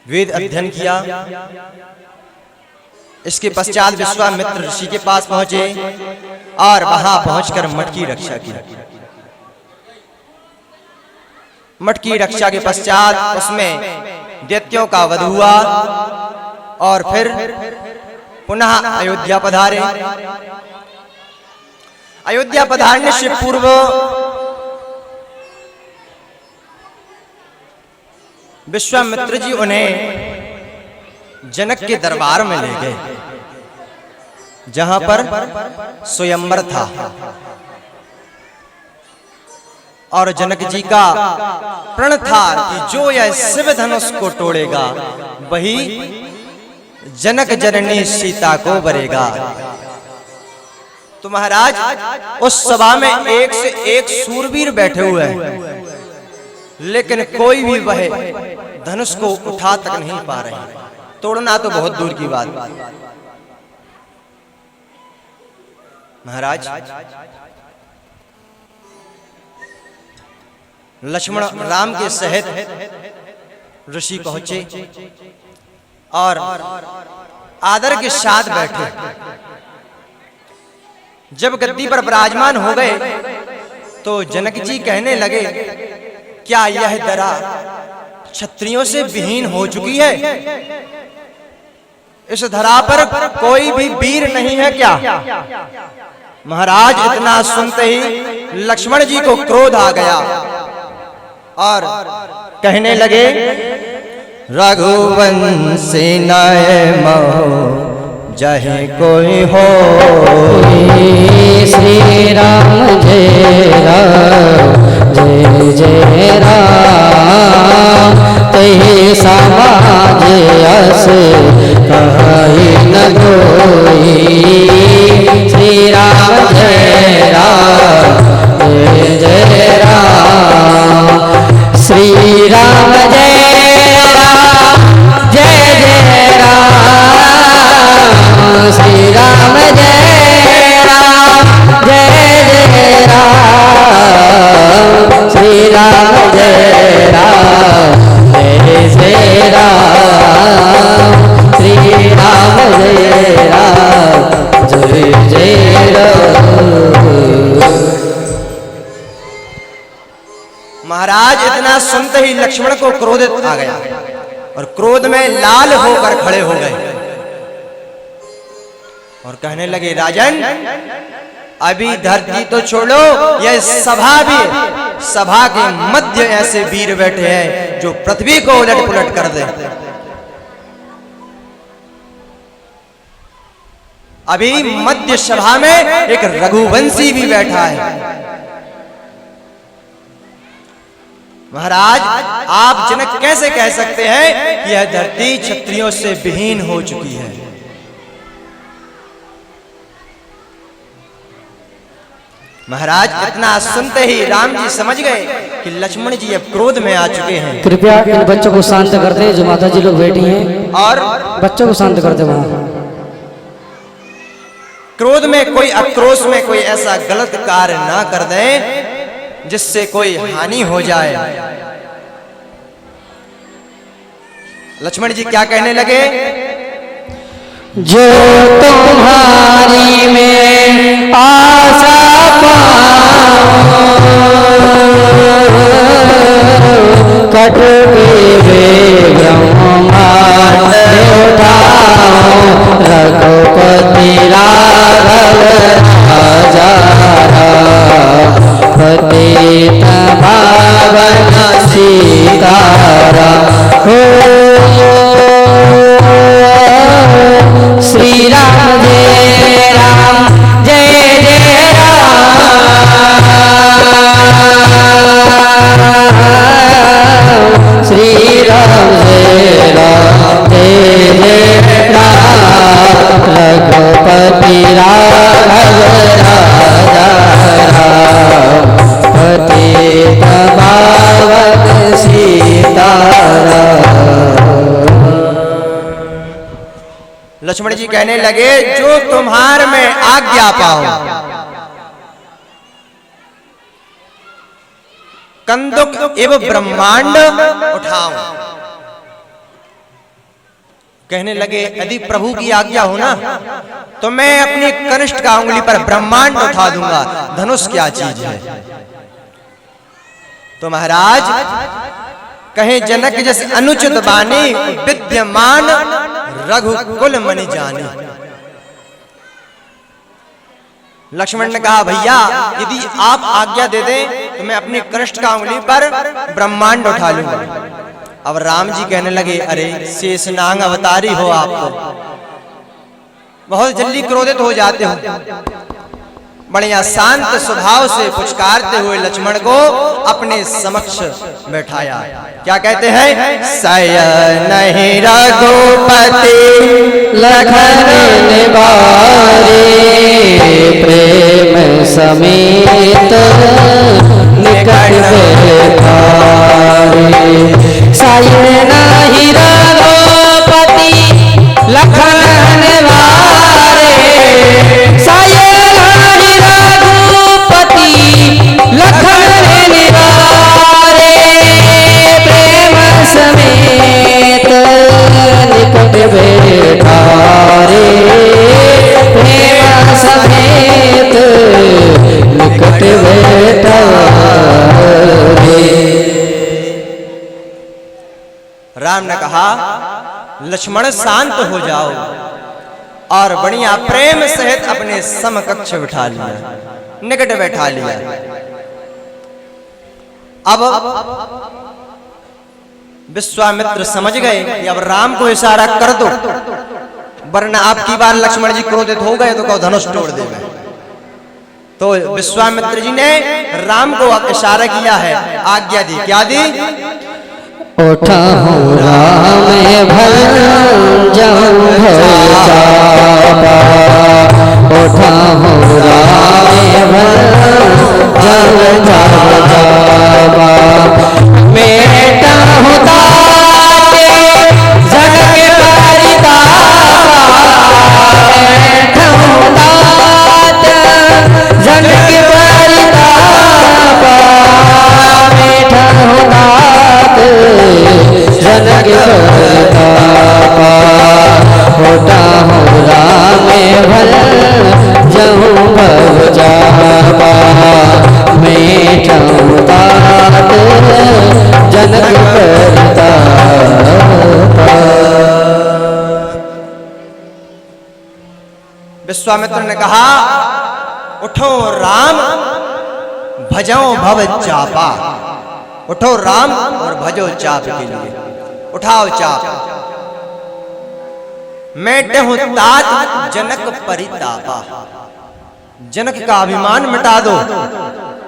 वेद अध्ययन किया। इसके पश्चात विश्वामित्र ऋषि के पास पहुंचे और वहां पहुंचकर मठ की रक्षा की। मठ की रक्षा के पश्चात उसमें दैत्यों का वध हुआ और फिर पुनः अयोध्या पधारे। अयोध्या पधारने से पूर्व विश्वामित्र जी उन्हें जनक के दरबार में ले गए, जहां पर स्वयंवर था और जनक जी का प्रण था कि जो यह शिव धनुष को तोड़ेगा वही जनक जननी सीता को वरेगा। तो महाराज उस सभा में एक से एक सूरवीर बैठे हुए हैं, लेकिन कोई भी वह धनुष को उठा तक नहीं पा रहे, तोड़ना तो बहुत दूर की बात। महाराज लक्ष्मण राम के सहित ऋषि पहुंचे और आदर के साथ बैठे। जब गद्दी पर विराजमान हो गए तो जनक जी कहने लगे, क्या यह धरा क्षत्रियों से विहीन हो चुकी है? इस धरा पर कोई भी वीर नहीं है क्या? महाराज इतना सुनते ही लक्ष्मण जी को क्रोध आ गया और कहने लगे, रघुवंशी नय मोह जहे कोई हो, श्री राम जय राम जय जय राम, तहि समाज अस कहि न कोई, श्री राम जय राम जय जय राम, श्री राम जय राम जय जय राम, श्री राम जय राम जय जय राम, श्री राम जय राम जय जय राम, श्री राम जय राम जय जय राम। महाराज इतना सुनते ही लक्ष्मण को क्रोधित आ गया और क्रोध में लाल होकर खड़े हो गए और कहने लगे, राजन अभी धरती तो छोड़ो, यह सभा भी, सभा के मध्य ऐसे वीर बैठे हैं जो पृथ्वी को उलट पुलट कर दे। अभी मध्य सभा में एक रघुवंशी भी बैठा है। महाराज आप जनक कैसे कह सकते हैं कि यह धरती क्षत्रियों से विहीन हो चुकी है? महाराज इतना सुनते ही राम जी समझ गए कि लक्ष्मण जी अब क्रोध में आ चुके हैं। कृपया इन बच्चों को शांत कर दे, जो माता जी लोग बैठी हैं, और बच्चों को शांत कर दे। वहां क्रोध में कोई, आक्रोश में कोई ऐसा गलत कार्य ना कर दे जिससे कोई हानि हो जाए। लक्ष्मण जी क्या कहने लगे, जो तुम्हारी में आशा कट रघुपति राघव राजा पतित पावन सीताराम, श्री राम जय राम जय जय राम, श्री राम जय राम जय जय राम, रघुपति राघव राजा राम, पतित पावन सीताराम। लक्ष्मण जी कहने लगे, जो तुम्हार में आज्ञा पाओ, कंदुक एवं ब्रह्मांड उठाओ। कहने लगे यदि प्रभु की आज्ञा हो ना तो मैं अपनी कनिष्ठ का उंगली पर ब्रह्मांड उठा दूंगा, धनुष क्या चीज है। तो महाराज कहे जनक जैसे अनुचित बानी विद्यमान रघुकुल मनि जानी। लक्ष्मण ने कहा भैया यदि आप आज्ञा दे दें तो मैं अपनी कनिष्ठ का उंगली पर ब्रह्मांड उठा लूंगा। अब राम जी कहने लगे अरे शेषनाग अवतारी हो आप तो बहुत जल्दी क्रोधित हो जाते हो। बढ़िया शांत स्वभाव से पुचकारते हुए लक्ष्मण को अपने समक्ष बैठाया। क्या कहते हैं? शयन नहीं रघुपति लखन निवारे प्रेम समेत निकट बैठारे। शयन नहीं रघुपति लखन निवारे, शयन नहीं रघुपति लखन निवारे प्रेम समेत निकट बैठारे, प्रेम समेत निकट बैठारे। राम ने कहा लक्ष्मण शांत हो जाओ और बढ़िया प्रेम सहित अपने समकक्ष बिठा लिया, निकट बैठा लिया। अब विश्वामित्र समझ गए कि अब राम को इशारा कर दो वरना आपकी बार लक्ष्मण जी क्रोधित हो गए तो कहो धनुष तोड़ देंगे। तो विश्वामित्र जी ने राम को इशारा किया है, आज्ञा दी। क्या दी? उठाऊं राम भल जाऊं चापा, उठाऊं राम भल जाऊं चापा। मेटा हूँ ताते जग के परितापा, मेटा हूँ ताते जग के परितापा, मेटा हूँ ताते जग के परितापा। होता हूँ राम भल जाऊं भव जापा, मेटा हूँ ताते जनक परितापा। विश्वामित्र ने कहा उठो राम भजो भव चापा, उठो राम और भजो चाप के लिए, उठाओ चाप। मैं हूं तात जनक परितापा, जनक का अभिमान मिटा दो,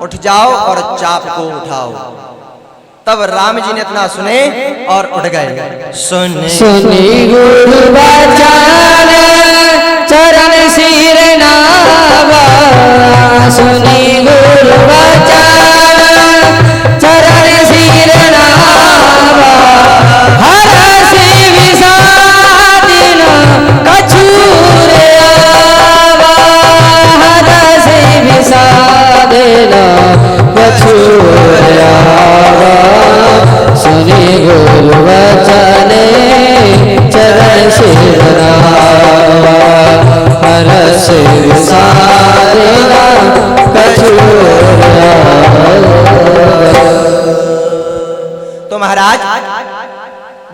उठ जाओ और चाप को उठाओ। तब राम जी ने इतना सुने और उठ गए। सुनी गुरु वचन चरण सिर नावा, सुनी गुरु वचन चरण सिर नावा। हर से विषादिन कछुर आवा, हर से विषादिन कछुर आवा। सुनी गुरु वचन चरण सिर नावा, हर से विषादिन कछुर आवा। तो महाराज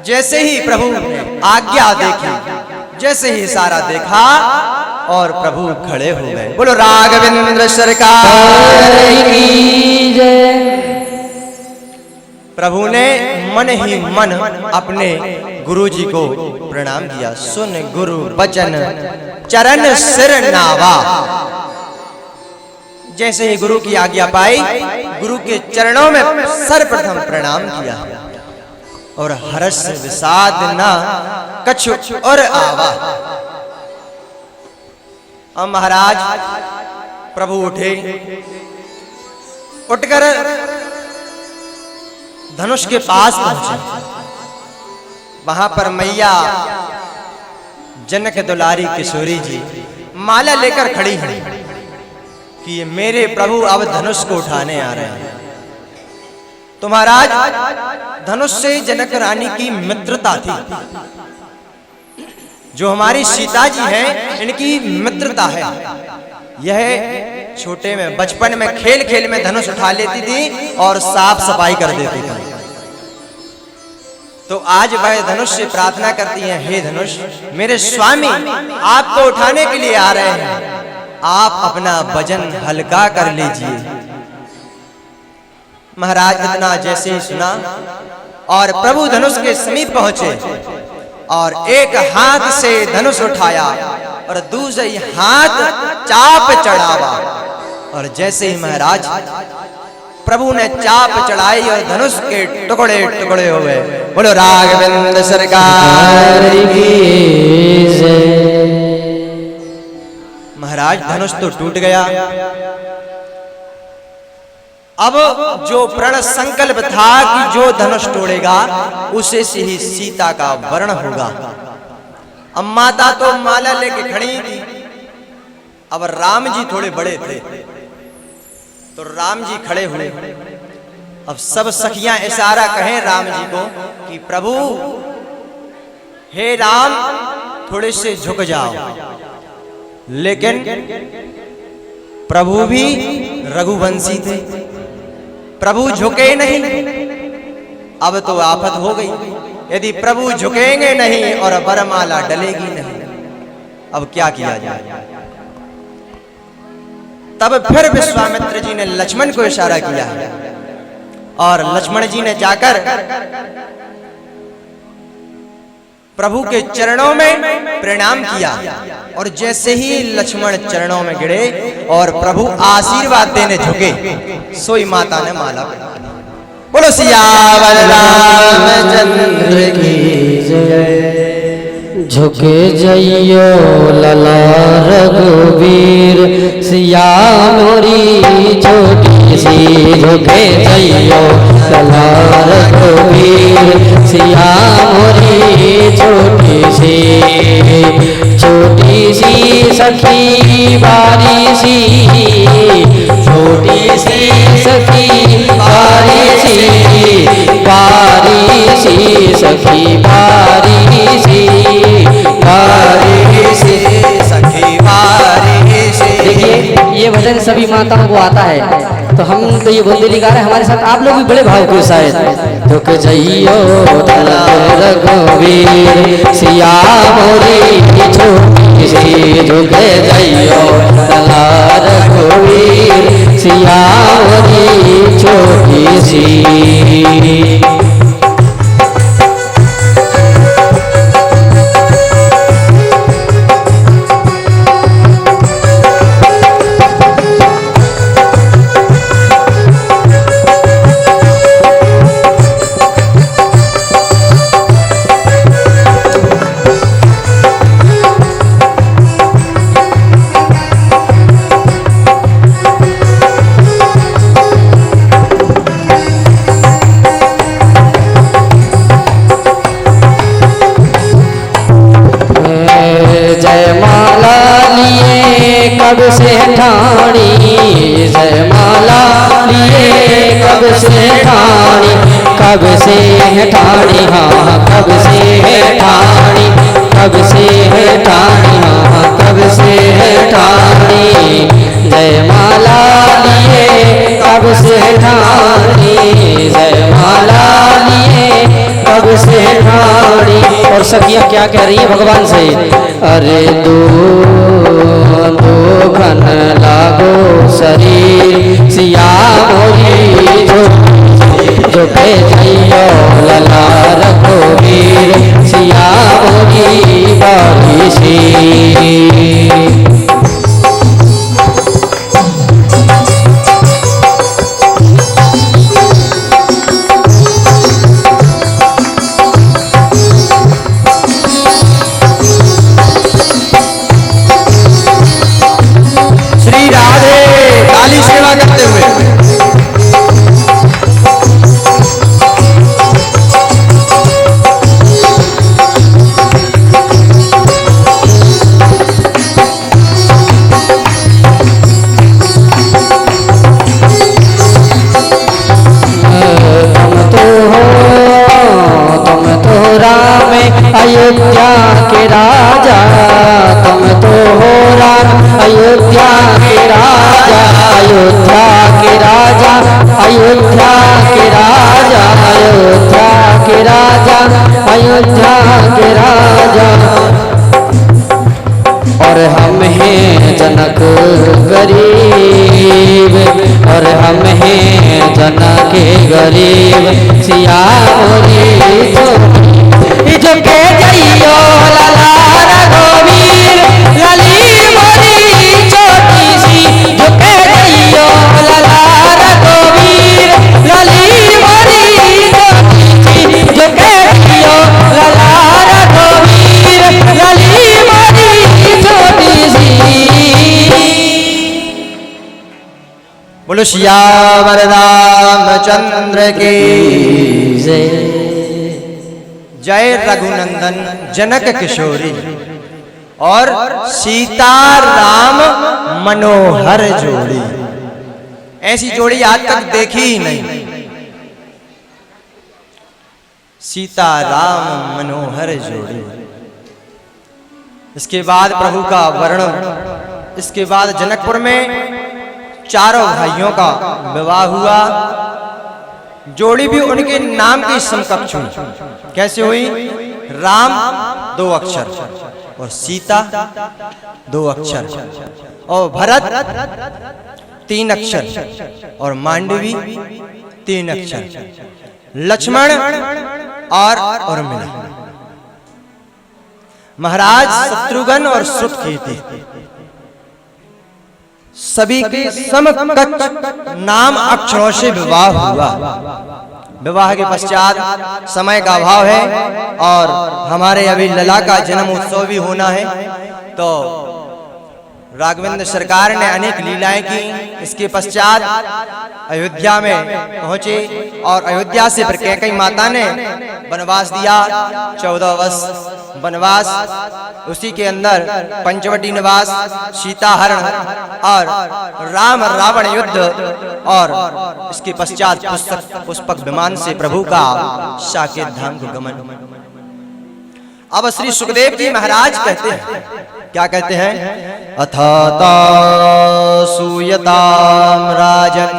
जैसे ही प्रभु आज्ञा देखी, जैसे ही इशारा देखा और प्रभु खड़े हो गए। बोलो राघवेंद्र सरकार की जय। प्रभु ने मन ही मन अपने गुरु जी को प्रणाम किया। सुन गुरु बचन चरण सिर नावा। जैसे ही गुरु की आज्ञा पाई, गुरु के चरणों में सर्वप्रथम प्रणाम किया और हर्ष विषाद न कछु और आवा। अब महाराज प्रभु उठे, उठकर धनुष के पास पहुंचे। वहां पर मैया जनक दुलारी किशोरी जी माला लेकर खड़ी हैं कि ये मेरे प्रभु अब धनुष को उठाने आ रहे हैं। तो महाराज धनुष से जनक रानी की मित्रता थी। जो हमारी सीता जी हैं, इनकी मित्रता है। यह छोटे में बचपन में खेल खेल में धनुष उठा लेती थी और साफ सफाई कर देती थी। तो आज वह धनुष से प्रार्थना करती हैं, हे धनुष मेरे स्वामी आपको उठाने के लिए आ रहे हैं, आप अपना वजन हल्का कर लीजिए। महाराज इतना जैसे ही सुना और प्रभु धनुष के समीप पहुंचे और एक हाथ से धनुष उठाया और दूसरे हाथ चाप चढ़ावा। और जैसे ही महाराज प्रभु ने चाप चढ़ाई और धनुष के टुकड़े टुकड़े हो गए। बोलो राघवेंद्र सरकार की जय। महाराज धनुष तो टूट गया। अब जो प्रण संकल्प था कि जो धनुष तोड़ेगा उसे से ही सीता का वर्ण होगा। अब माता तो माला लेके खड़ी थी। अब राम जी थोड़े बड़े थे तो राम जी खड़े हुए। अब सब सखियां इशारा कहें राम जी को कि प्रभु हे राम थोड़े से झुक जाओ, लेकिन प्रभु भी रघुवंशी थे, प्रभु झुके नहीं। अब तो आफत हो गई, यदि प्रभु झुकेंगे नहीं और वरमाला डलेगी नहीं, अब क्या किया जाए। तब फिर विश्वामित्र जी ने लक्ष्मण को इशारा किया और लक्ष्मण जी ने जाकर प्रभु के चरणों में प्रणाम किया। और जैसे ही लक्ष्मण चरणों में गिरे और प्रभु आशीर्वाद देने झुके, सोई माता ने माला पहना। बोलो सियावर रामचंद्र की जय। झुके जइयो लला रघुवीर, सिया मोरी छोटी सी। झुके जइयो लला रघुवीर, सिया मोरी छोटी सी। छोटी सी सखी बारी सी, छोटी सी सखी बारी सी। बारी सी सखी बारी सी, बारी सी सखी बारी सी। देखिए ये भजन सभी माताओं को आता है, तो हम तो ये बुंदेली गा रहे हैं, हमारे साथ आप लोग भी बड़े भाव के शायद। झुक जइयो रघुवीर, सिया मोरी छोटी सी। झुक जइयो रघुवीर, सिया मोरी छोटी सी। कब से ठाणी, जयमाला लिए कब से ठाणी। कब से ठाणी, हाँ कब से ठाणी। कब से ठाणी, हाँ कब से ठाणी। जयमाला लिए कब से ठाणी। जयमाला लिए कब से ठाणी। और सखियाँ क्या कह रही है भगवान से, अरे दुखन लागो शरीर, सिया मोरी झुके जइयो लला रघुवीर, सिया मोरी बारी सी। अयोध्या के राजा अयोध्या के राजा, अयोध्या के राजा, अयोध्या के राजा, अयोध्या के राजा, अयोध्या के राजा। और हम हैं जनक गरीब, और हम हैं जनक गरीब, सिया मोरी जो के जइयो लाला रघुवीर, लली मोरी छोटी सी जो के जइयो लाला रघुवीर, लली मोरी छोटी सी जो के जइयो लाला रघुवीर, लली मोरी छोटी सी। बोलो श्यावर रामचंद्र की जय। जय रघुनंदन जनक किशोरी और सीता राम मनोहर जोड़ी। ऐसी जोड़ी आज तक देखी ही नहीं। सीता राम मनोहर जोड़ी। इसके बाद प्रभु का वर्णन, इसके बाद जनकपुर में चारों भाइयों का विवाह हुआ। जोड़ी भी उनके नाम की समकक्ष हुई। कैसे हुई? राम 2 अक्षर और सीता 2 अक्षर, और भरत 3 अक्षर और मांडवी 3 अक्षर, लक्ष्मण और उर्मिला। महाराज शत्रुघ्न और श्रुतकीर्ति सभी के समकक्ष नाम अक्षरों से विवाह हुआ। विवाह के पश्चात समय का अभाव है और हमारे अभी लला का जन्म उत्सव भी होना है, तो राघवेंद्र सरकार ने अनेक लीलाएं की। इसके पश्चात अयोध्या में पहुंचे और अयोध्या से फिर कैकेयी माता ने वनवास दिया, 14 वर्ष वनवास। उसी के अंदर पंचवटी निवास, सीता हरण और राम रावण युद्ध, और इसके पश्चात पुष्पक विमान से प्रभु का साकेत धाम को गमन। अब श्री सुखदेव जी महाराज कहते हैं, क्या कहते हैं? अथाता सूयताम राजन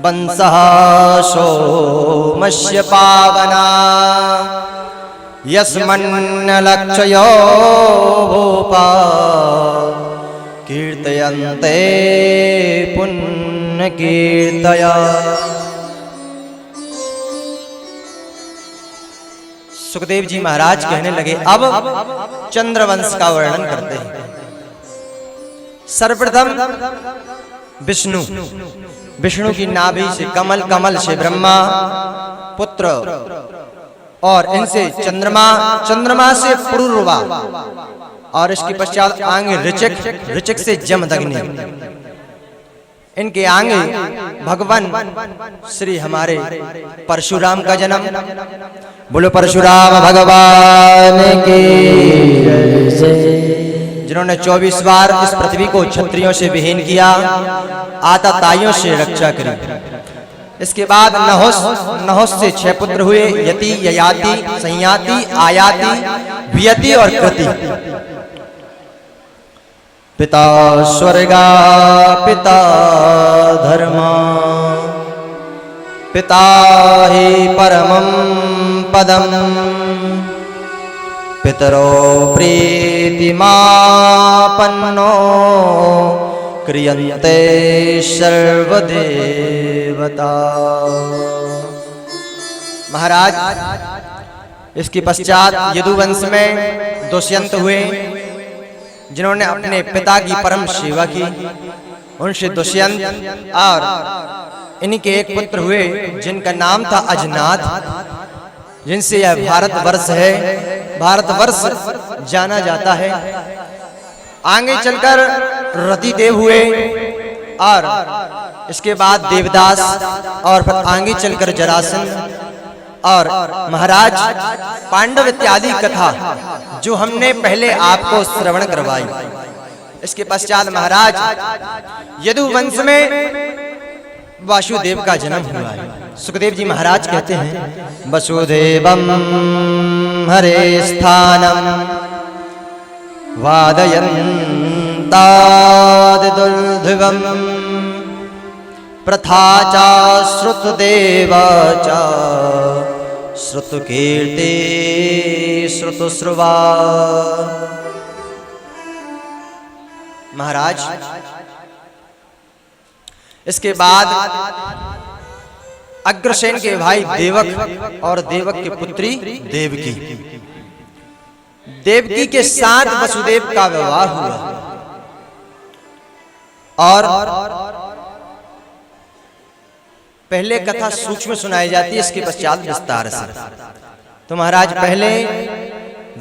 वंशः सोमस्य पावना, यस्मन्न लक्षयो भूपा कीर्तयन्ते पुण्य कीर्तया। सुखदेव जी महाराज कहने लगे, अब चंद्रवंश का वर्णन करते हैं। सर्वप्रथम विष्णु की नाभि से कमल, कमल से ब्रह्मा पुत्र, और इनसे चंद्रमा, चंद्रमा से पुरुरवा, और इसके पश्चात आगे ऋचिक, ऋचिक से जमदग्नि। इनके आगे भगवान श्री हमारे परशुराम का जन्म। बोलो परशुराम भगवान की जय। जिन्होंने 24 बार इस पृथ्वी को क्षत्रियों से विहीन किया, आताताइयों से रक्षा करी। इसके बाद नहुस से 6 पुत्र हुए, यति, ययाति, संयाति, आयाति, वियति और कृति। पिता स्वर्गा पिता धर्मा, पिता हि परमं पदम, पितरो प्रीतिमापन्नो क्रियन्ते सर्वदेवता। महाराज इसके पश्चात यदुवंश में दुष्यंत हुए, जिन्होंने अपने पिता की परम सेवा की। उनसे दुष्यंत और इनके एक पुत्र हुए जिनका नाम था अजनाथ, जिनसे यह भारतवर्ष है, भारतवर्ष जाना जाता है। आगे चलकर रतिदेव हुए और इसके बाद देवदास, और फिर आगे चलकर जरासंध। और महाराज पांडव इत्यादि कथा जो हमने पहले आपको श्रवण करवाई। इसके पश्चात महाराज यदुवंश में वासुदेव का जन्म हुआ है। सुखदेव जी महाराज कहते हैं, वसुदेवम हरे स्थानम वादयन्ति तादिदुल्धिवम् प्रथा च श्रुतदेवा च श्रुतकीर्ति श्रुतश्रुवा। महाराज इसके बाद अग्रसेन के भाई देवक और देवक की पुत्री देवकी, देवकी के साथ वसुदेव का विवाह हुआ और पहले कथा सूक्ष्म सुनाई जाती है, इसके पश्चात विस्तार से। तो महाराज पहले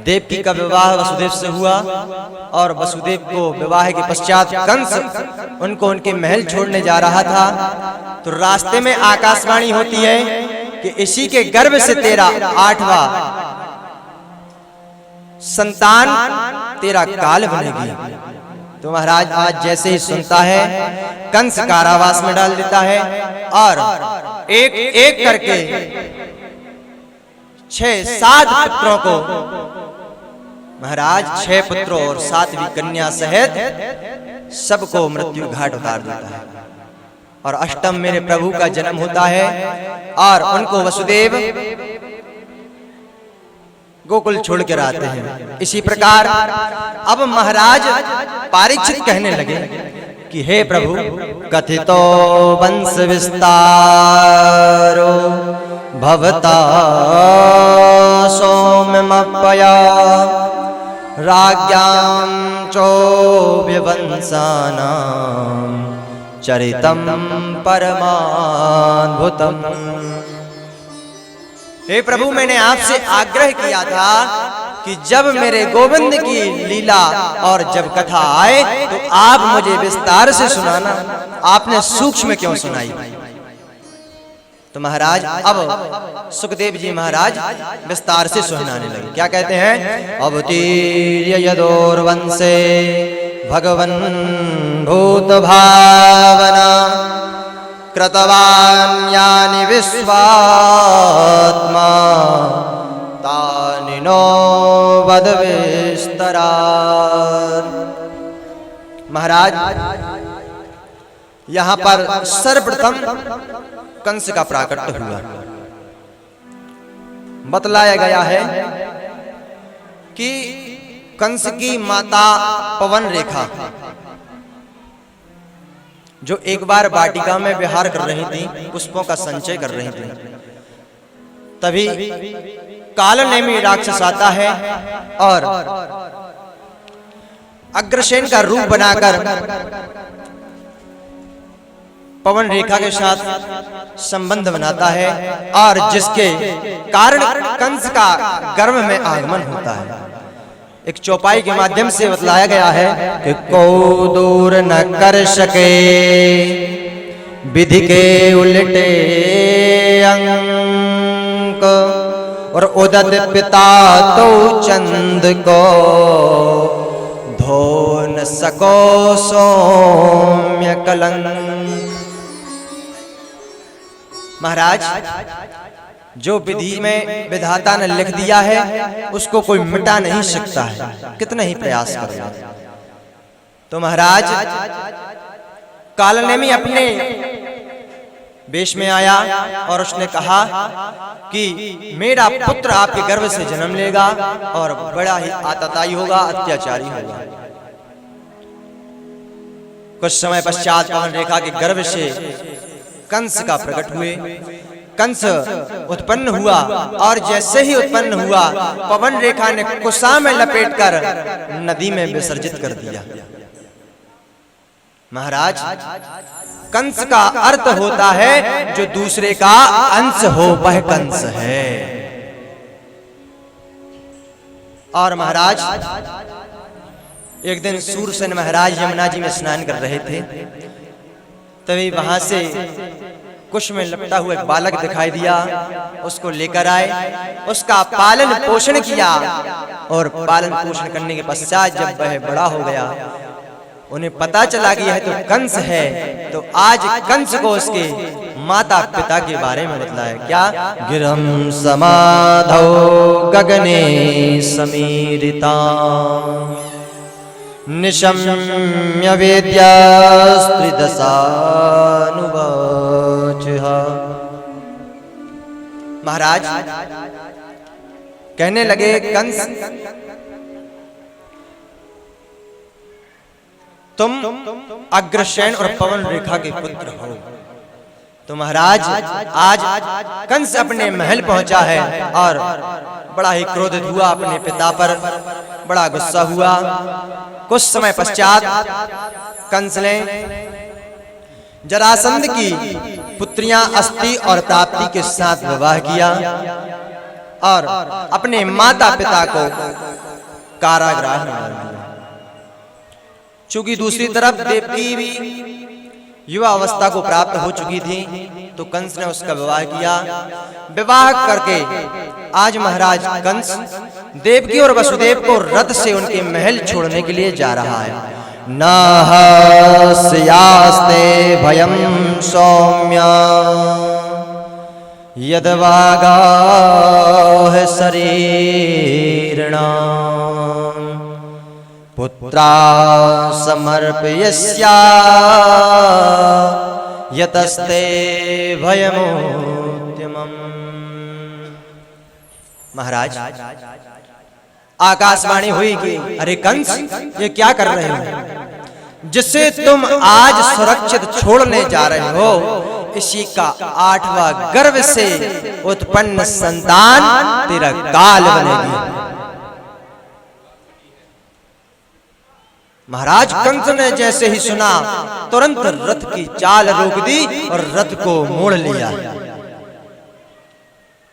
देवकी का विवाह वसुदेव से हुआ और वसुदेव को विवाह के पश्चात कंस उनको उनके महल छोड़ने जा रहा था। तो रास्ते में आकाशवाणी होती है कि इसी के गर्भ से तेरा 8वां संतान तेरा काल बनेगी। तो महाराज आज जैसे ही सुनता है कंस कारावास में डाल देता है और एक एक करके 6-7 पुत्रों को महाराज 6 पुत्रों और 7वीं कन्या सहित सबको मृत्यु घाट उतार देता है और अष्टम मेरे प्रभु का जन्म होता है और उनको वसुदेव गोकुल छोड़ कर आते हैं। इसी प्रकार अब महाराज परीक्षित कहने लगे कि हे प्रभु कथितो वंश विस्तारो भवता सौम्यमपया राज्ञां चोभ्यवंशानां चरितं परमाद्भुतम्। हे प्रभु मैंने आपसे आग्रह किया था कि जब मेरे गोविंद की लीला और जब कथा आए तो आप मुझे विस्तार से सुनाना, आपने सूक्ष्म क्यों सुनाई? तो महाराज अब सुखदेव जी महाराज विस्तार से सुनाने लगे। क्या कहते हैं? अवतीर्य यदोर्वंशे भगवन् भूत भावना कृतवान् यानि विश्वात्मा तानि नो वद विस्तरात्। महाराज यहां पर सर्वप्रथम कंस का प्राकट्य हुआ। बतलाया गया है कि कंस की माता पवन रेखा जो एक बार वाटिका में विहार कर रही थी, पुष्पों का संचय कर रही थी, तभी कालनेमी राक्षस आता है और अग्रसेन का रूप बनाकर पवन रेखा के साथ संबंध बनाता है और जिसके कारण कंस का गर्भ में आगमन होता है। एक चौपाई के माध्यम से बतलाया गया है कि को दूर न कर सके विधि के उल्टे अंक और उदत पिता तो चंद को धो न सको सौम्य कलंक। महाराज जो विधि में विधाता ने लिख दिया है उसको कोई मिटा नहीं सकता है, कितना ही प्रयास कर ले। तो महाराज कालनेमी अपने वेश में आया और उसने कहा कि मेरा पुत्र आपके गर्भ से जन्म लेगा और बड़ा ही आतताई होगा, अत्याचारी होगा। कुछ समय पश्चात पवन रेखा के गर्भ से कंस का प्रकट हुए। कंस उत्पन्न हुआ और जैसे ही उत्पन्न हुआ पवन रेखा ने कुसा में लपेटकर नदी में विसर्जित कर दिया। महाराज कंस का अर्थ होता है जो दूसरे का अंश हो वह कंस है। और महाराज एक दिन सूरसेन महाराज यमुना जी में स्नान कर रहे थे, तभी वहां से कुश में लपटा हुआ एक बालक दिखाई दिया। उसको लेकर आए, उसका पालन पोषण किया और पालन पोषण करने के पश्चात जब वह बड़ा हो गया उन्हें पता चला कि यह तो कंस है। तो आज कंस को उसके माता पिता के बारे में बतलाया। क्या? गिरम समाधौ गगने समीरिता निशम्य वेद्यास्त्रिदशानुवाचः। महाराज कहने लगे, कंस तुम अग्रसेन और पवन रेखा के पुत्र हो। तो महाराज आज कंस अपने महल पहुंचा है और बड़ा ही क्रोधित हुआ अपने पिता पर, बड़ा गुस्सा हुआ। कुछ समय पश्चात कंस ने जरासंध की पुत्रियां अस्ति और ताप्ती के साथ विवाह किया और अपने माता पिता को कारागृह में डाल दिया। चूंकि दूसरी तरफ देवकी भी युवा अवस्था को प्राप्त हो चुकी थी, तो कंस ने उसका विवाह किया। विवाह करके आज महाराज कंस देवकी और वसुदेव को रथ से उनके महल छोड़ने के लिए जा रहा है। नाहस्यास्ते भयं सौम्य यद्वागाह शरीरिणाम् पुत्रा समर्पयस्या यतस्ते भयमुद्यमम्। महाराज आकाशवाणी हुई कि अरे कंस, ये क्या कर रहे हो? जिसे तुम आज सुरक्षित छोड़ने जा रहे हो, इसी का 8वां गर्भ से उत्पन्न संतान तेरा काल बनेगी। महाराज कंस ने जैसे ही सुना, तुरंत रथ की चाल रोक दी और रथ को मोड़ लिया।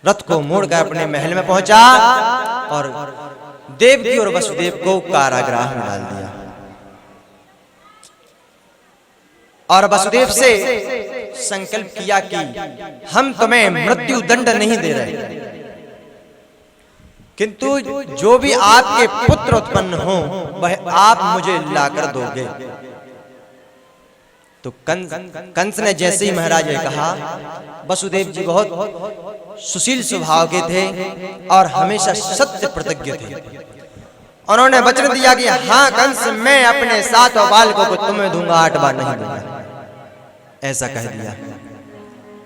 रथ को मोड़कर अपने महल में पहुंचा और देवकी और वसुदेव को कारागृह में डाल दिया। और वसुदेव से संकल्प किया कि हम तुम्हें मृत्यु दंड नहीं दे रहे, किंतु जो भी आपके पुत्र उत्पन्न हो वह आप मुझे लाकर दोगे। तो कंस ने जैसे ही महाराज ने कहा, वसुदेव जी बहुत सुशील स्वभाव के थे और हमेशा सत्य प्रतिज्ञ थे। उन्होंने वचन दिया कि हाँ कंस, मैं अपने 7 बालकों को तुम्हें दूंगा, 8 बार नहीं दूंगा, ऐसा कह दिया।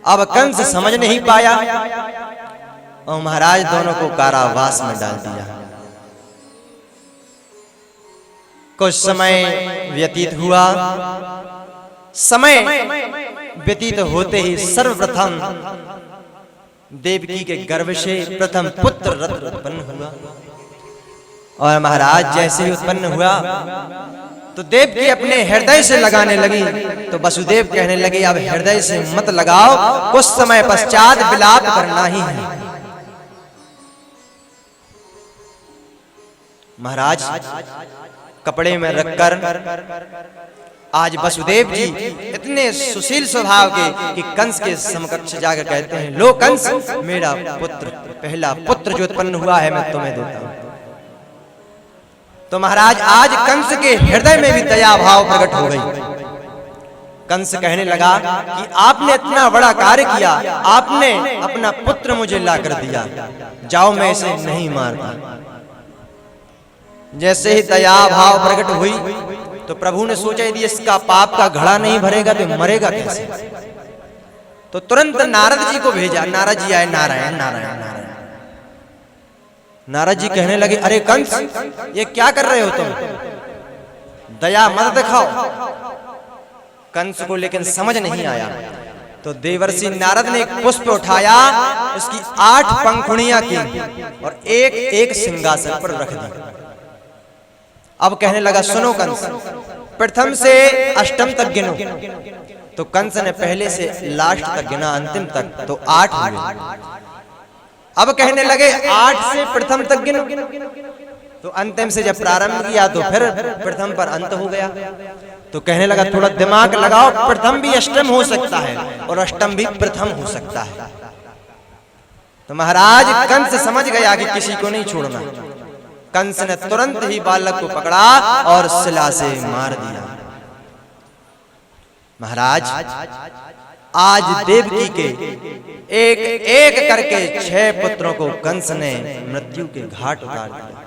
अब कंस समझ नहीं पाया और महाराज दोनों को कारावास में डाल दिया। कुछ समय व्यतीत हुआ। समय व्यतीत होते ही सर्वप्रथम देवकी के गर्भ से प्रथम पुत्र रथ उत्पन्न हुआ। और महाराज जैसे ही उत्पन्न हुआ तो देवकी अपने हृदय से लगाने लगी, तो वसुदेव कहने लगे अब हृदय से मत लगाओ, कुछ समय पश्चात विलाप करना ही है। महाराज कपड़े में रखकर आज वसुदेव जी इतने सुशील स्वभाव के कि कंस के समकक्ष जाकर कहते हैं, लो कंस, मेरा पुत्र, पहला पुत्र जो उत्पन्न हुआ है मैं तुम्हें देता हूं। तो महाराज आज कंस के हृदय में भी दया भाव प्रकट हो गई। कंस कहने लगा कि आपने इतना बड़ा कार्य किया, आपने अपना पुत्र मुझे ला कर दिया, जाओ मैं इसे नहीं मारता। जैसे ही दया भाव प्रकट हुई तो प्रभु ने सोचा यदि इसका पाप का घड़ा नहीं भरेगा तो मरेगा कैसे। तो तुरंत नारद जी को भेजा। नारद जी आए, नारायण नारायण नारायण। नारद जी कहने लगे, अरे कंस, ये क्या कर रहे हो तुम, दया मत दिखाओ। कंस को लेकिन समझ नहीं आया। तो देवर्षि नारद ने एक पुष्प उठाया, उसकी 8 पंखुड़ियां की और एक एक सिंहासन पर रख दी। अब कहने लगा, सुनो कंस, प्रथम से अष्टम तक गिनो। तो कंस ने पहले से लास्ट तक गिना, अंतिम तक, तो 8 हुए। अब कहने लगे 8 से प्रथम तक गिनो। तो अंतिम से जब प्रारंभ किया तो फिर प्रथम पर अंत हो गया। तो कहने लगा थोड़ा दिमाग लगाओ, प्रथम भी अष्टम हो सकता है और अष्टम भी प्रथम हो सकता है। तो महाराज कंस समझ गया कि किसी को नहीं छोड़ना। कंस ने तुरंत ही बालक को पकड़ा और शिला से मार दिया। महाराज आज देवकी के एक एक करके 6 पुत्रों को कंस ने मृत्यु के घाट उतार दिया।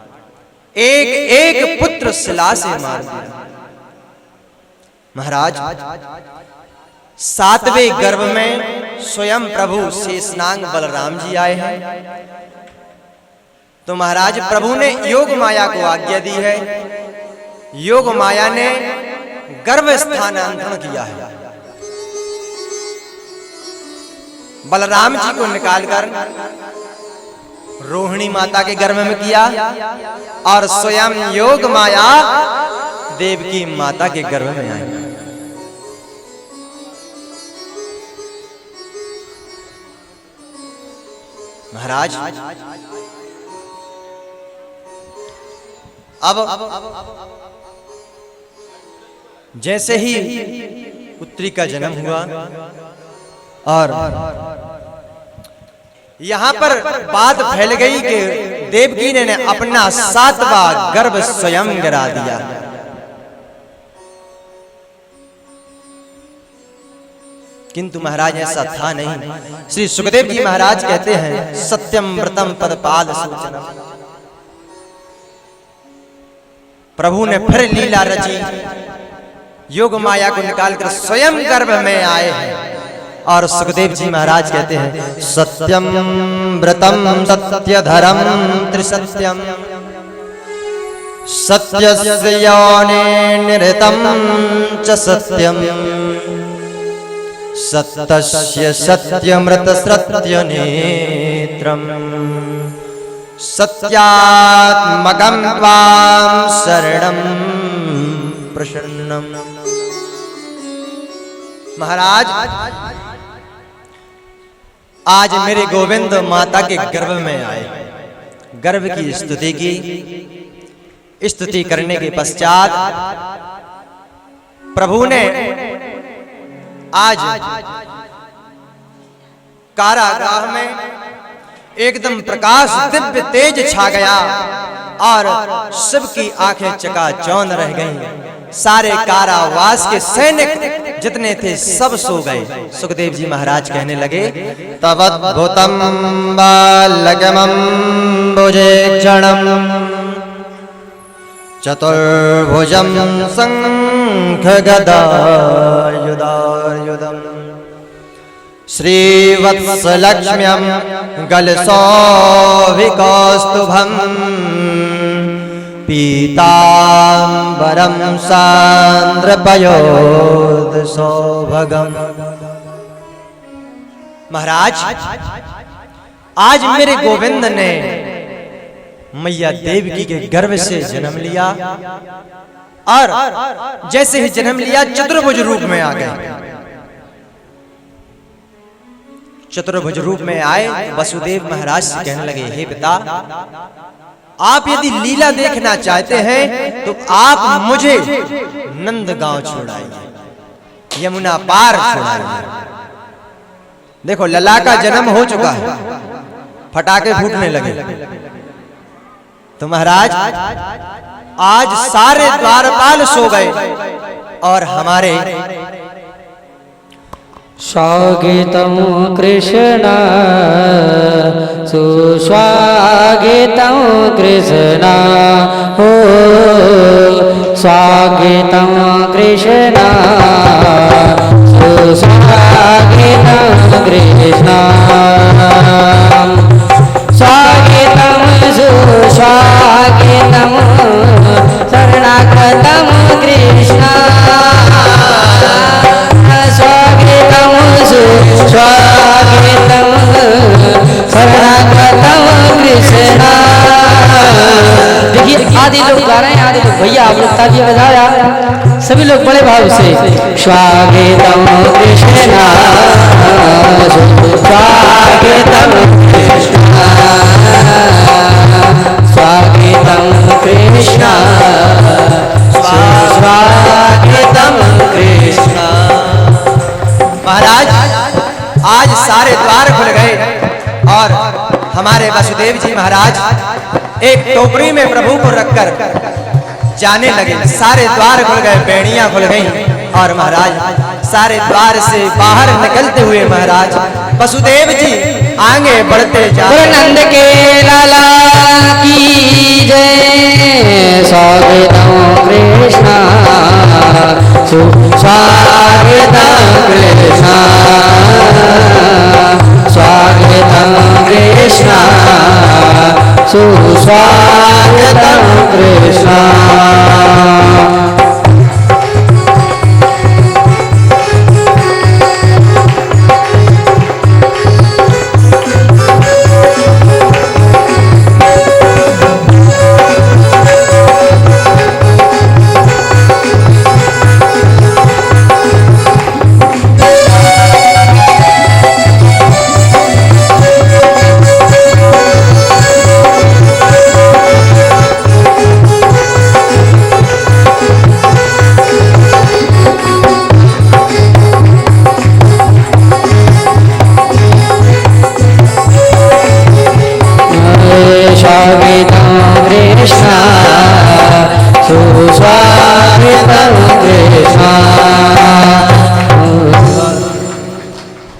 एक एक पुत्र शिला से मार दिया। महाराज, सातवें गर्भ में स्वयं प्रभु शेषनाग बलराम जी आए हैं। तो महाराज, प्रभु ने योग माया को आज्ञा दी है, योग माया ने गर्भ स्थानांतरण किया है। बलराम जी को निकालकर रोहिणी माता के गर्भ में किया और स्वयं योग माया देवकी माता के गर्भ में आई। महाराज, अब जैसे ही पुत्री का जन्म हुआ और यहां पर बात फैल गई कि देवकी ने अपना 7वां गर्भ स्वयं गिरा दिया। किंतु महाराज ऐसा था नहीं। श्री सुखदेव जी महाराज कहते हैं, सत्यम व्रतम पदपाल सूचनम। प्रभु ने फिर लीला रची, योग माया को निकालकर स्वयं गर्भ में आए हैं। और सुखदेव जी महाराज कहते हैं, सत्यम व्रतम सत्यधरम त्रिसत्यम, सत्यस्य योने निरतं च सत्यम, सत्यस्य सत्यमृत सत्यनेत्रम, सत्यात्मकं त्वां शरणं प्रसन्नम। महाराज, आज मेरे गोविंद माता के गर्भ में आए, गर्भ की स्तुति की। स्तुति करने के पश्चात प्रभु ने आज कारागृह में एकदम प्रकाश दिव्य तेज छा गया और शिव की आंखें चकाचौंध रह गईं। सारे कारावास के सैनिक जितने थे सब सो गए। सुखदेव जी महाराज कहने लगे, तवद्भुतं बालगमं भुजेक्षणं, चतुर्भुजं शंखगदायुधायुधं, श्रीवत्सलक्ष्म्यं गलशोभिकौस्तुभं, पीतांबरं सान्द्रपयोधसौभगम्। महाराज, आज मेरे गोविंद ने मैया देवकी के गर्भ से जन्म लिया और जैसे ही जन्म लिया चतुर्भुज रूप में आ गए। चतुर्भुज रूप में आए, वसुदेव महाराज से कहने लगे, हे पिता, आप यदि लीला देखना चाहते हैं तो आप मुझे नंदगांव छोड़ाइए, यमुना पार छोड़ाइए। देखो, लला का जन्म हो चुका है, फटाके फूटने लगे। तो महाराज, आज सारे द्वारपाल सो गए और हमारे स्वागतं कृष्ण सुस्वागतं कृष्ण हो, स्वागतं कृष्ण सुस्वागतं कृष्ण, स्वागतं सुस्वागतं शरणागतं कृष्ण, स्वागतं सुस्वागतं शरणागतं कृष्ण। देखिए, आदि लोग गा रहे हैं, आदि लोग, भैया आप लोग तालियां बजाया, सभी लोग बड़े भाव से स्वागतं कृष्ण स्वागतं कृष्ण, स्वागतं कृष्ण स्वागतं कृष्ण। महाराज, आज सारे द्वार खुल गए और हमारे वसुदेव जी महाराज एक टोकरी में प्रभु को रखकर जाने लगे। सारे द्वार खुल गए, बेड़ियां खुल गईं और महाराज सारे द्वार से बाहर निकलते हुए महाराज वसुदेव जी आगे बढ़ते जा रहे। नंद के लाला की जय, स्वागतम कृष्ण सुस्वागतम कृष्ण स्वागतम कृष्ण सुस्वागतम कृष्ण।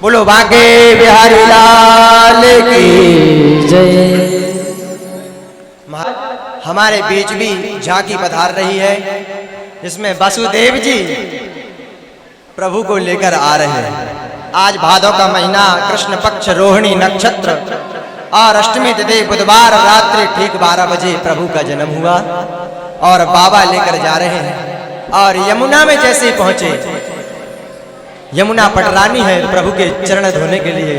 बोलो बांके बिहारी लाल की जय। हमारे बीच भी झांकी पधार रही है, जिसमें वसुदेव जी प्रभु को लेकर आ रहे हैं। आज भादों का महीना, कृष्ण पक्ष रोहिणी नक्षत्र और अष्टमी तिथि बुधवार रात्रि ठीक 12 बजे प्रभु का जन्म हुआ और बाबा लेकर जा रहे हैं। और यमुना में जैसे ही पहुंचे, यमुना पटरानी है, प्रभु के चरण धोने के लिए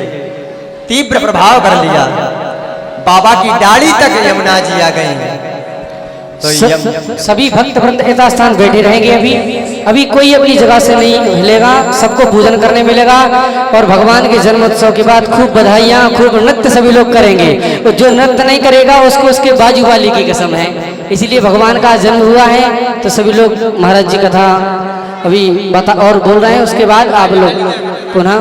तीव्र प्रभाव कर लिया। बाबा की डाली तक यमुना जी आ गई। तो सभी भक्त वृंद यथा स्थान बैठे रहेंगे। अभी कोई अपनी जगह से नहीं हिलेगा, सबको पूजन करने मिलेगा। और भगवान के जन्मोत्सव के बाद खूब बधाइयाँ, खूब नृत्य सभी लोग करेंगे। तो जो नृत्य नहीं करेगा उसको उसके बाजू वाली की कसम है। इसलिए भगवान का जन्म हुआ है तो सभी लोग महाराज जी कथा अभी बता और बोल रहे हैं, उसके बाद आप लोग पुनः।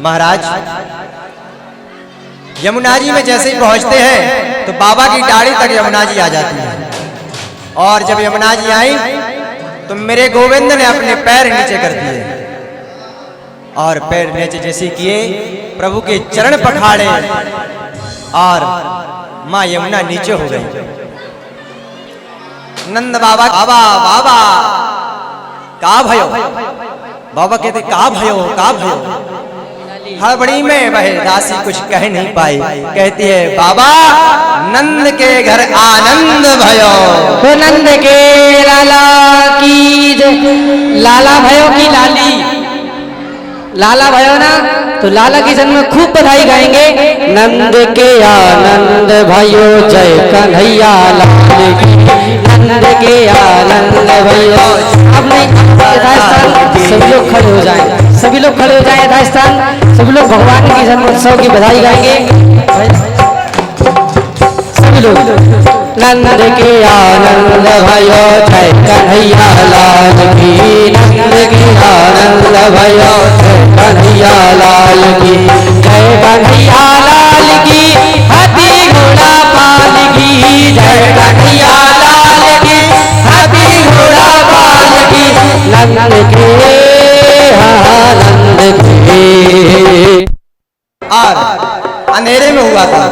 महाराज यमुना जी में जैसे ही पहुंचते हैं तो बाबा की डाली तक यमुना जी आ जाती है। और जब यमुना जी आई तो मेरे गोविंद ने अपने पैर नीचे कर दिए और पैर नीचे जैसे किए, प्रभु के चरण पखाड़े और मां यमुना नीचे हो गई। नंद बाबा बाबा बाबा का भयो, बाबा कहते का भयो का भयो। हड़बड़ी में वह दासी कुछ कह नहीं पाई, कहती है बाबा नंद के घर आनंद भयो। तो नंद के लाला की लाला भयो की लाली, लाला भयो ना, तो लाला की जन्म में खूब बधाई गाएंगे। नंद के आनंद भयो जय कन्हैया लाल की, नंद के आनंद भयो। अब नहीं यथास्थान सभी लोग खड़े हो जाएं, सभी लोग खड़े हो जाएं यथास्थान। सभी लोग भगवान के जन्मोत्सव की बधाई गाएंगे सभी लोग। नंद के आनंद भयो जय कन्हैया लाल की, नंद के आनंद भयो जय कन्हैया लाल की, जय कन्हैया लाल की, हाथी घोड़ा पाल की, जय कन्हैया लाल की, हाथी घोड़ा पाल की। नंद के आनंद के। और अंधेरे में हुआ था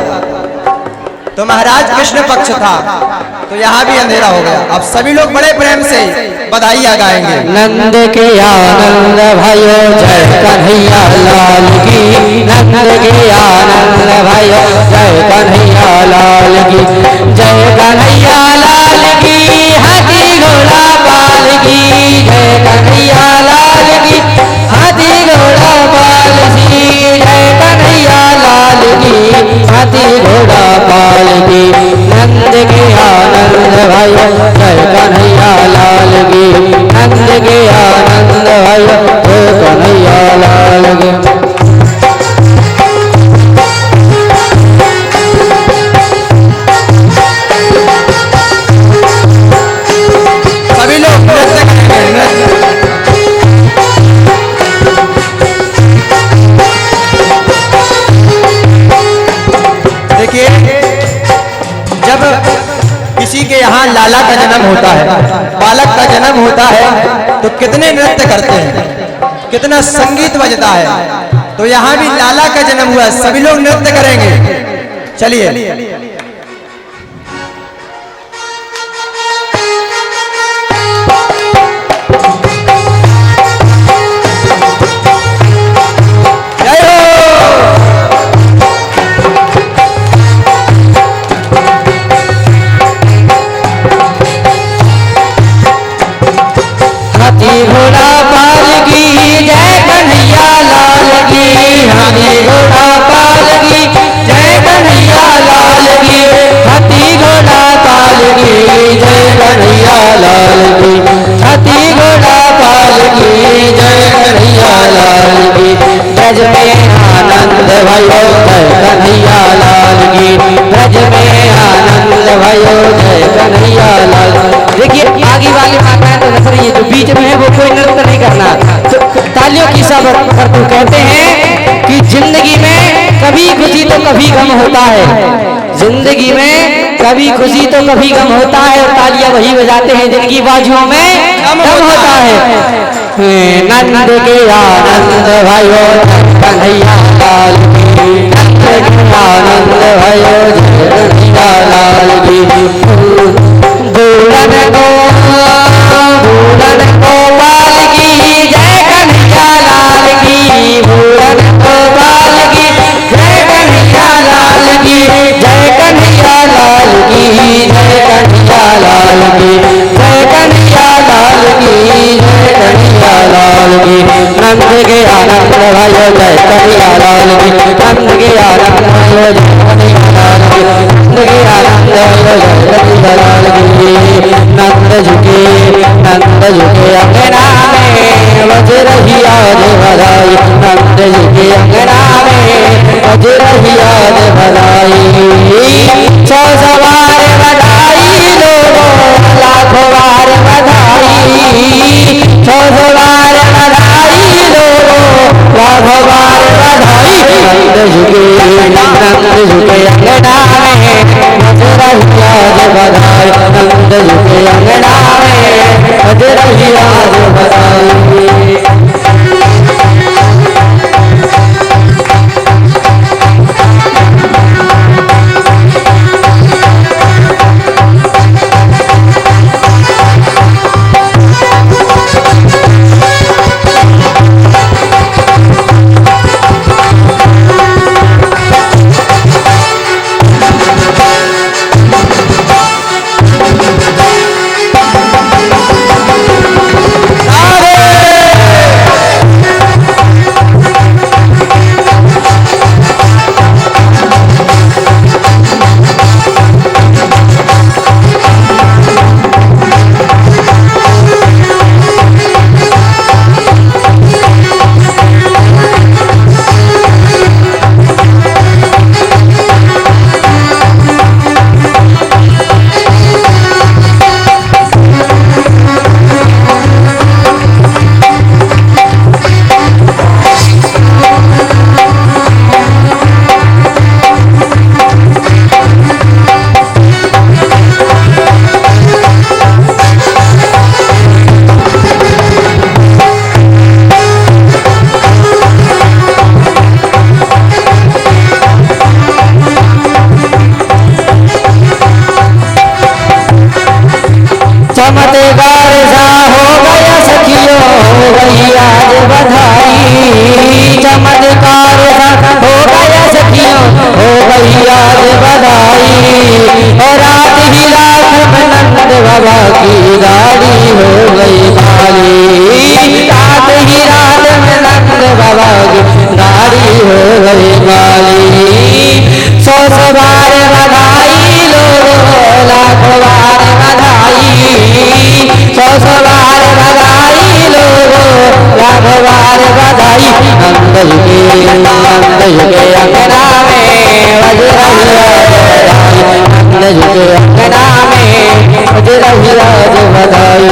तो महाराज कृष्ण पक्ष था तो यहाँ भी अंधेरा हो गया। अब सभी लोग बड़े प्रेम से बधाइयाँ गाएंगे। नंद के आनंद भयो जय कन्हैया लाल की, नंद के आनंद भयो जय कन्हैया लाल की, जय कन्हैया लाल की, हाथी घोड़ा पाल की, जय कन्हैया लाल की, हाथी घोड़ा पाल की, जय कन्हैया लाल की, हाथी घोड़ा पाल की। नंद के आनंद भयो जय कन्हैया लाल की, नंद के आनंद भयो जय कन्हैया लाल की। सभी लोग नृत्य करेंगे। देखिए जब किसी के यहाँ लाला का जन्म होता है, बालक का जन्म होता है तो कितने नृत्य करते हैं, कितना संगीत बजता है। तो यहाँ भी लाला का जन्म हुआ, सभी लोग नृत्य करेंगे। चलिए कभी गम होता है। जिंदगी में कभी खुशी तो कभी गम होता है, और तालियां वही बजाते हैं जिनकी बाजुओं में गम होता है। नंद के आनंद भयो कन्हैया लाल की, नंद के आनंद भयो कन्हैया लाल की। बूढ़न गोपाल की जय कन्हैया लाल की, बूढ़न गोपाल की जय कन्हैया लाल की, जय कन्हैया लाल की, जय कन्हैया लाल की, जय कन्हैया लाल की, जय कन्हैया लाल की। नंद के आनंद भयो जय कन्हैया लाल की, नंद के आनंद भयो जय कन्हैया लाल की, नंद के आनंद भयो जय कन्हैया लाल की। नंद झुके अंगना में बज रही आज बधाई, नंद झुके अंगना में बज रही आज बधाई। 100 सवार बधाई लोगों लाखों बार बधाई, 100 सवार बधाई लोगों लाखों बार बधाई। नंद झुके अंगना में बज रही आज बधाई, नंद झुके अंगना में बज रही आज बधाई। चमत्कार सा हो गया सखियों हो गई आज बधाई, चमत्कार सा हो गया सखियों हो गई आज बधाई। और रात ही रात में नंद बाबा की गाड़ी हो गई खाली, रात ही रात में नंद बाबा की गाड़ी हो गई खाली। 100 सवार बधाई लोगों लाखों बार बधाई, 100 सवार बधाई लोगों लाखों बार बधाई। नंद झुके अंगना में बज रही आज बधाई, नंद झुके अंगना में बज रही आज बधाई।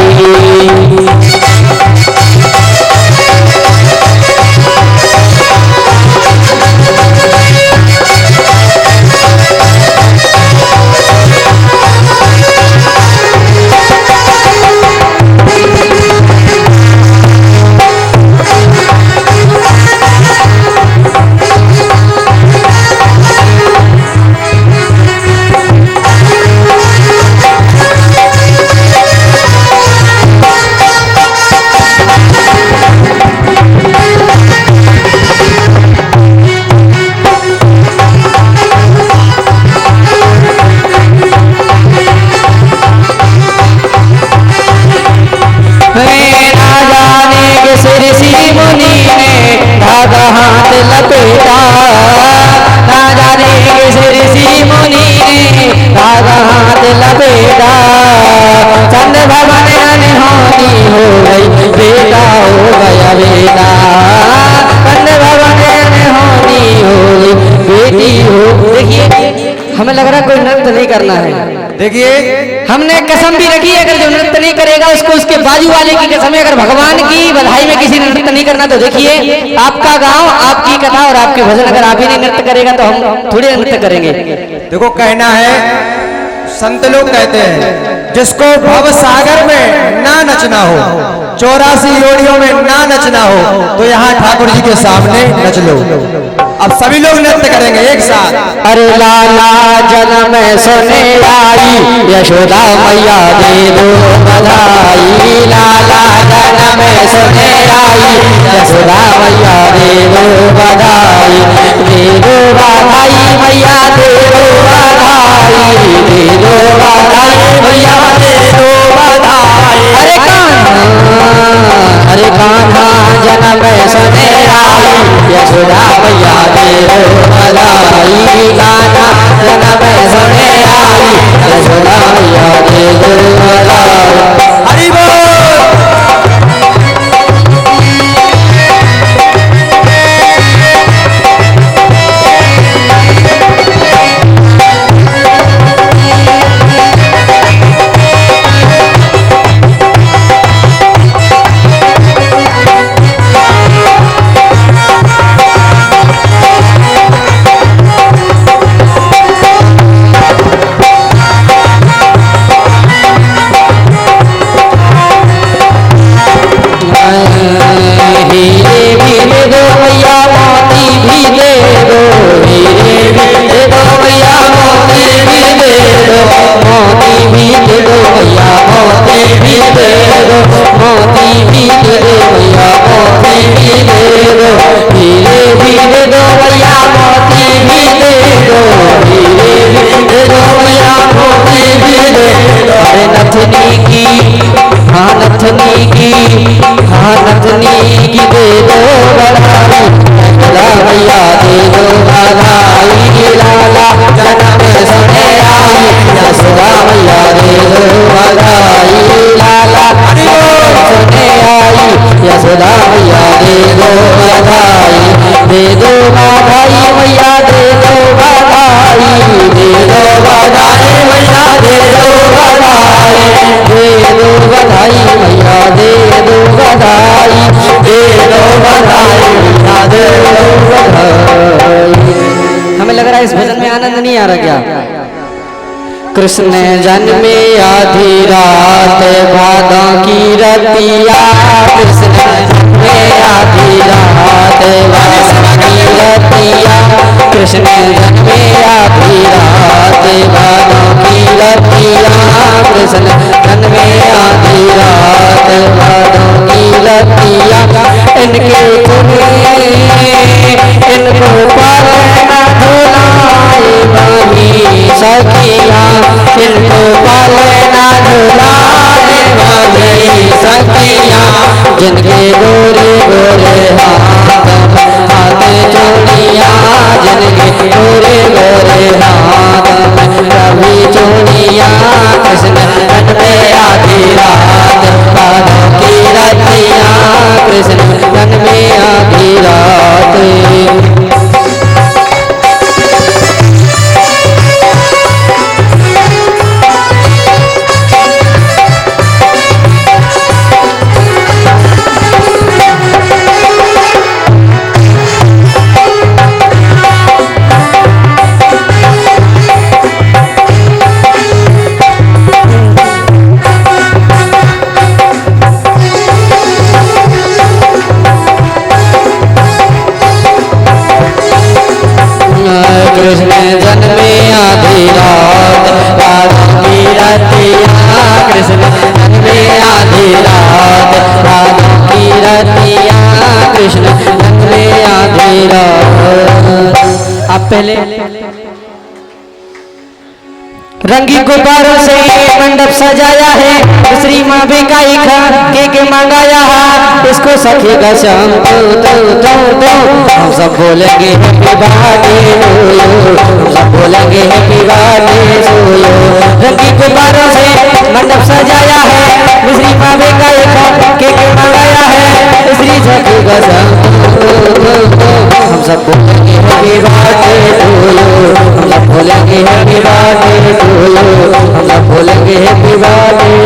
हमें लग रहा है कोई नृत्य नहीं करना है। देखिए हमने कसम भी रखी है, अगर जो नृत्य नहीं करेगा उसको उसके बाजू वाले की कसम है। अगर भगवान की बधाई में किसी ने नृत्य नहीं करना तो देखिए आपका गांव, आपकी कथा और आपके भजन, अगर आप ही नहीं नृत्य करेगा तो हम थोड़ी नृत्य करेंगे। देखो कहना है, संत लोग कहते हैं जिसको भव सागर में ना नचना हो, 84 योनियों में ना नचना हो, तो यहाँ ठाकुर जी के सामने नच लो। अब सभी लोग नृत्य करेंगे एक साथ। अरे लाला जन्म सुने आई, यशोदा मैया दे दो बधाई। लाला जन्म सुने आई, यशोदा मैया दे दो बधाई। दे दो बधाई मैया दे दो बधाई, दे दो बधाई मैया दे दो बधाई। अरे कान्हा जन्म सुने आई, यशोदा मैया दे दो बधाई। कान्हा जन्म सुने आई, यशोदा मैया दे दो बधाई। हरि बोल। हमें लग रहा है इस भजन में आनंद नहीं आ रहा क्या? कृष्ण जन्मे आधी रात भादों की रतिया, कृष्ण जन्मे आधी रात भादों की रतिया, कृष्ण जन्मे आधी रात भादों की रतिया, कृष्ण जन्मे आधी रात भादों की रतिया। इनके इनको पालना धुलाए बनी सखिया, इनको पालना धुलाए बनी सखिया। जिनके गोरे गोरे हाथ चूड़िया, जिनके गोरे गोरे हाथ कभी चूड़िया, कृष्ण जन्मे आधी रात भादों की रतिया, कृष्ण जन्मे आधी रात। कृष्ण जन्मे आधी रात भादों की रतिया, कृष्ण जन्मे आधी रात भादों की रतिया, कृष्ण जन्मे आधी रात। आप पहले रंगी गुब्बारों से मंडप सजाया है, श्री माँ बेकाई खा के मंगाया है, इसको सखेगा शाम तो हम सब बोलेंगे हैप्पी बर्थडे टू यू, हम सब बोलेंगे हैप्पी बर्थडे टू यू। रंगी गुब्बारों से मंडप सजाया है, श्री माँ बेकाई खा के मंगाया है, श्री सखेगा शाम हम सब बोलेंगे हैप्पी बर्थडे टू यू, हम सब बोलेंगे हैप्पी बर्थडे टू यू। हम सब बोलेंगे हैप्पी बर्थडे।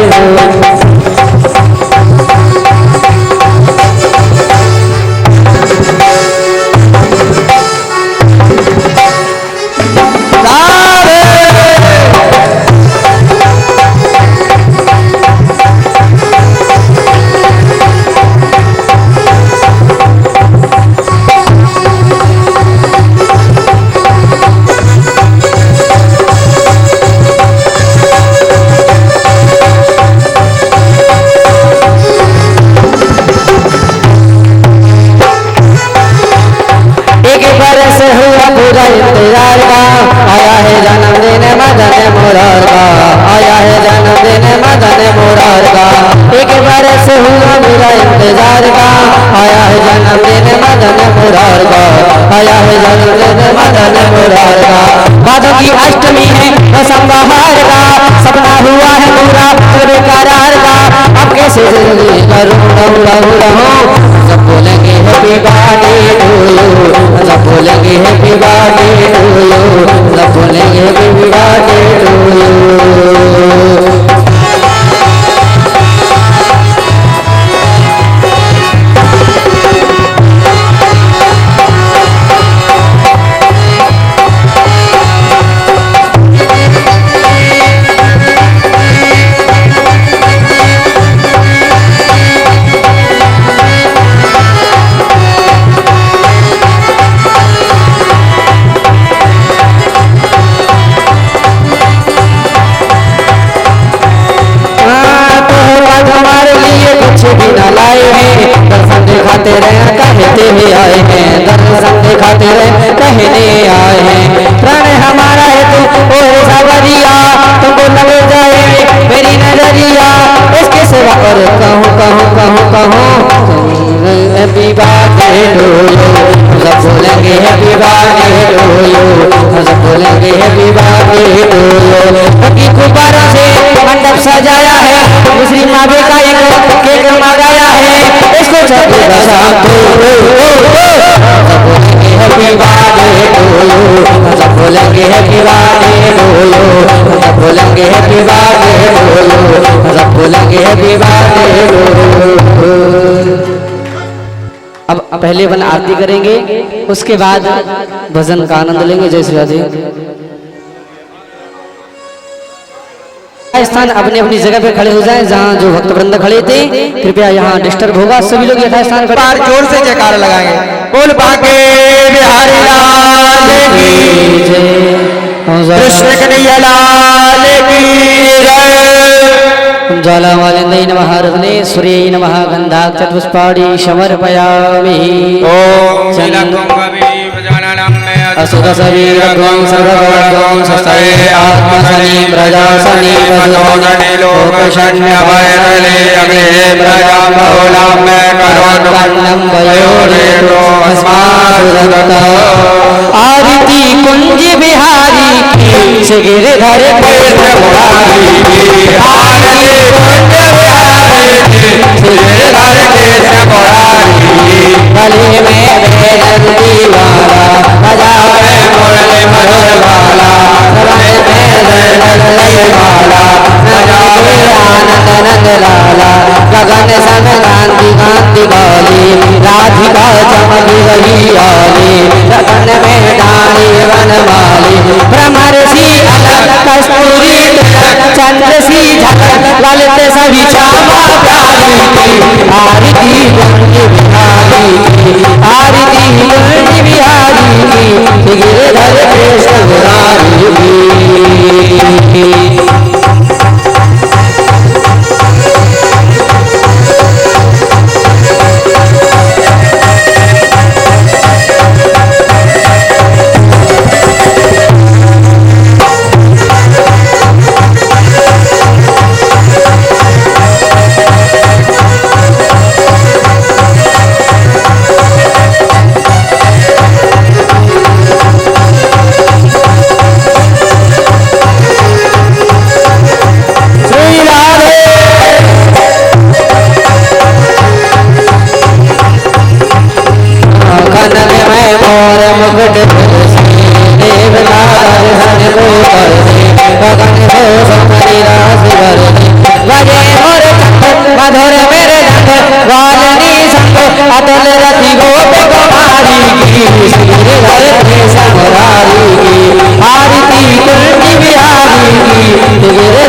पूरा इंतजार का आया है जन्मदिन मदन मुरार का, आया है जन्मदिन मदन मुरार का। एक बरस हुआ मेरा इंतजार का, आया है जन्मदिन मदन मुरार का, आया है जन्मदिन मदन मुरार का। भादों की अष्टमी है मौसम बहार का, सपना हुआ है पूरा बेकरार का। अब कैसे जिंदगी करूं रहूं रहूं, सब बोलेंगे हैप्पी बर्थडे टू यू, सब बोलेंगे हैप्पी बर्थडे टू यू, सब बोलेंगे हैप्पी बर्थडे टू यू। दर्शन दिखाते रहे कहते हुए आए हैं, दर्शन दिखाते रहे कहने आए हैं। प्रण हमारा है तू और सावरिया, तुमको लग जाए मेरी नजरिया, इसके सिवा और कहूँ कहूँ कहूँ कहूँ हैप्पी बर्थडे टू यू, सब बोलेंगे हैप्पी बर्थडे टू यू, सब बोलेंगे हैप्पी बर्थडे टू यू। पक्की गुब्बारों से मंडप सजाया है, दूसरी मावे का एक केक मंगाया है, इसको चलेगा साथ हैप्पी बर्थडे टू यू, सब बोलेंगे हैप्पी बर्थडे टू यू, सब बोलेंगे हैप्पी बर्थडे टू यू, सब बोलेंगे हैप्पी बर्थडे टू यू। अब पहले वन आरती करेंगे, उसके बाद भजन का आनंद लेंगे। जय श्री राधे। स्थान अपनी अपनी जगह पे खड़े हो जाएं, जहां जो भक्त वृंद खड़े थे कृपया यहां डिस्टर्ब होगा, सभी लोग यथा स्थान खड़े। बार जोर से जयकार लगाएंगे, बोल बांके बिहारी लाल की जय, कृष्ण कन्हैया लाल की जय। ज्वालामालिन्दै नमः, रत्नेश्वर्यै नमः, गन्धाक्षपुष्पाणि समर्पयामि। ओम असुरसवीरगं सर्वगं सस्तये आत्मसनि प्रजासनि वसोजने लोकशन्यभयदले अग्रे प्रजां बहुलां मे करोन्नं वयोरेणो अस्मासुरगतः। आरती कुंज बिहारी की गिरधर कृष्ण मुरारी की, आरती कुंज बिहारी की गिरधर कृष्ण मुरारी की। गले में बेनंदी वाला बजाए मुरली मधुर वाला, गले में बेनंदी वाला बजाए आनंद नंद लाला। गगन सन कांति कांति गौली, राधिका चमकी रही आली, गगन में डाली वनमाली। भ्रमर सी अलग कस्तूरी चंद्र सी झलक, ललित सभी श्यामा प्यारी की। आरती कुंज बिहारी की, आरती कुंज बिहारी की, गिरधर कृष्ण मुरारी की।